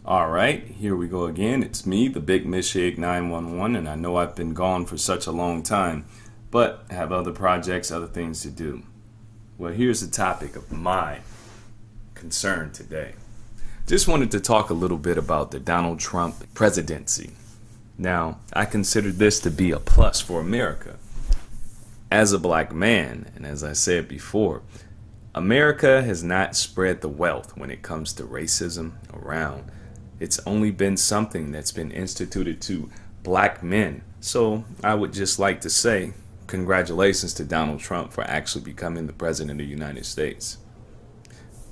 All right, here we go again. It's me, the Big Mishig 911, and I know I've been gone for such a long time, but I have other projects, other things to do. Well, here's the topic of my concern today. Just wanted to talk a little bit about the Donald Trump presidency. Now, I consider this to be a plus for America. As a black man, and as I said before, America has not spread the wealth when it comes to racism around. It's only been something that's been instituted to black men. So I would just like to say congratulations to Donald Trump for actually becoming the president of the United States.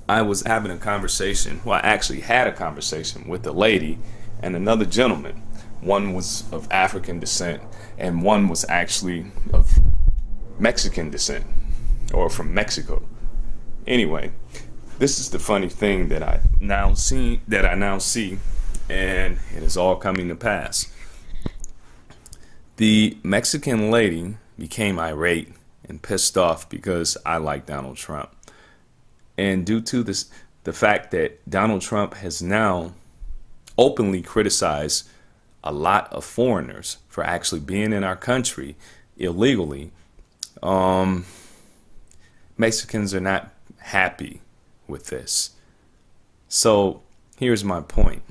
I was having a conversation, well, I actually had a conversation with a lady and another gentleman. One was of African descent and one was actually of Mexican descent or from Mexico. Anyway, this is the funny thing that I now see, and it is all coming to pass. The Mexican lady became irate and pissed off because I like Donald Trump. And due to this, the fact that Donald Trump has now openly criticized a lot of foreigners for actually being in our country illegally, Mexicans are not happy with this. So here's my point.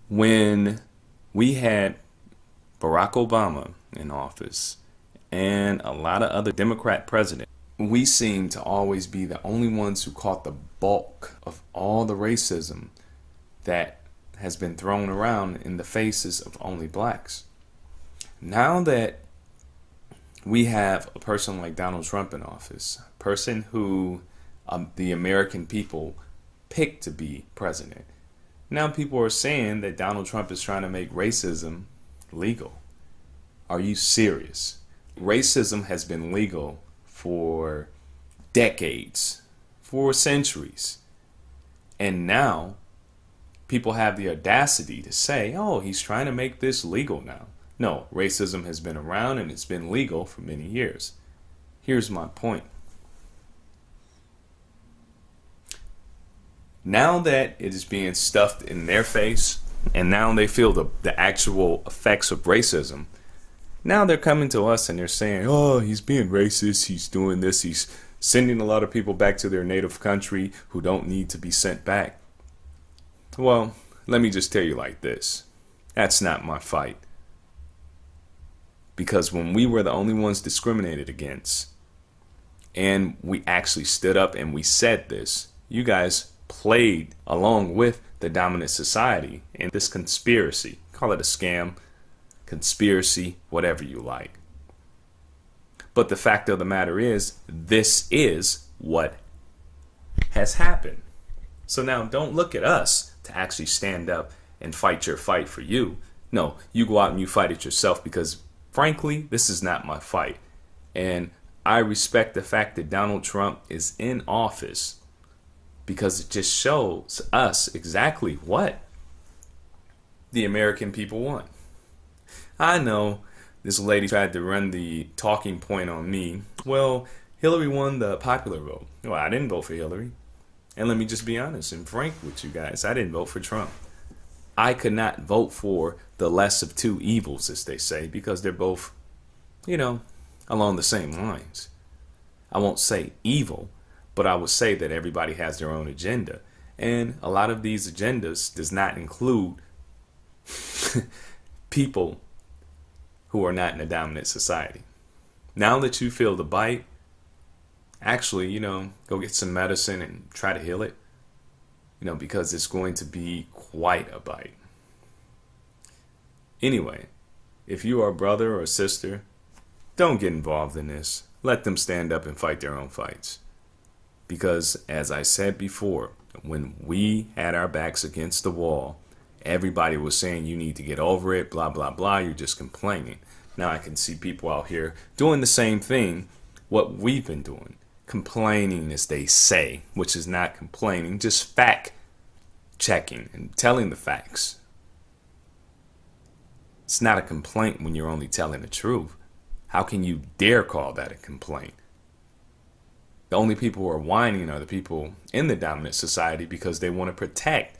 When we had Barack Obama in office and a lot of other Democrat presidents, we seem to always be the only ones who caught the bulk of all the racism that has been thrown around in the faces of only blacks. Now that we have a person like Donald Trump in office, a person who the American people picked to be president, now people are saying that Donald Trump is trying to make racism legal. Are you serious? Racism has been legal for decades, for centuries. And now people have the audacity to say, oh, he's trying to make this legal now. No, racism has been around and it's been legal for many years. Here's my point. Now that it is being stuffed in their face and now they feel the actual effects of racism, now they're coming to us and they're saying, oh, he's being racist, he's doing this, he's sending a lot of people back to their native country who don't need to be sent back. Well, let me just tell you like this. That's not my fight. Because when we were the only ones discriminated against, and we actually stood up and we said this, you guys played along with the dominant society in this conspiracy. Call it a scam, conspiracy, whatever you like. But the fact of the matter is, this is what has happened. So now don't look at us to actually stand up and fight your fight for you. No, you go out and you fight it yourself because frankly, this is not my fight. And I respect the fact that Donald Trump is in office because it just shows us exactly what the American people want. I know this lady tried to run the talking point on me. Well, Hillary won the popular vote. Well, I didn't vote for Hillary. And let me just be honest and frank with you guys. I didn't vote for Trump. I could not vote for the less of two evils, as they say, because they're both, along the same lines. I won't say evil, but I would say that everybody has their own agenda. And a lot of these agendas does not include people who are not in a dominant society. Now that you feel the bite, actually, go get some medicine and try to heal it. Because it's going to be quite a bite. Anyway, if you are a brother or a sister, don't get involved in this. Let them stand up and fight their own fights. Because, as I said before, when we had our backs against the wall, everybody was saying you need to get over it, blah, blah, blah, you're just complaining. Now I can see people out here doing the same thing, what we've been doing. Complaining, as they say, which is not complaining, just fact checking and telling the facts. It's not a complaint when you're only telling the truth. How can you dare call that a complaint? The only people who are whining are the people in the dominant society because they want to protect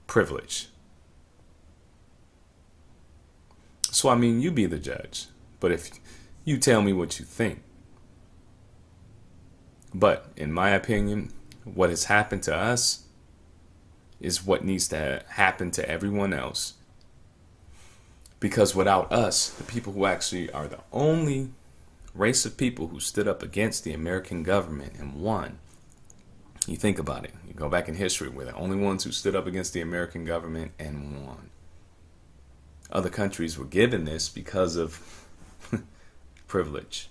privilege. So, I mean, you be the judge. But if you tell me what you think. But in my opinion, what has happened to us is what needs to happen to everyone else. Because without us, the people who actually are the only race of people who stood up against the American government and won. You think about it. You go back in history, we're the only ones who stood up against the American government and won. Other countries were given this because of privilege.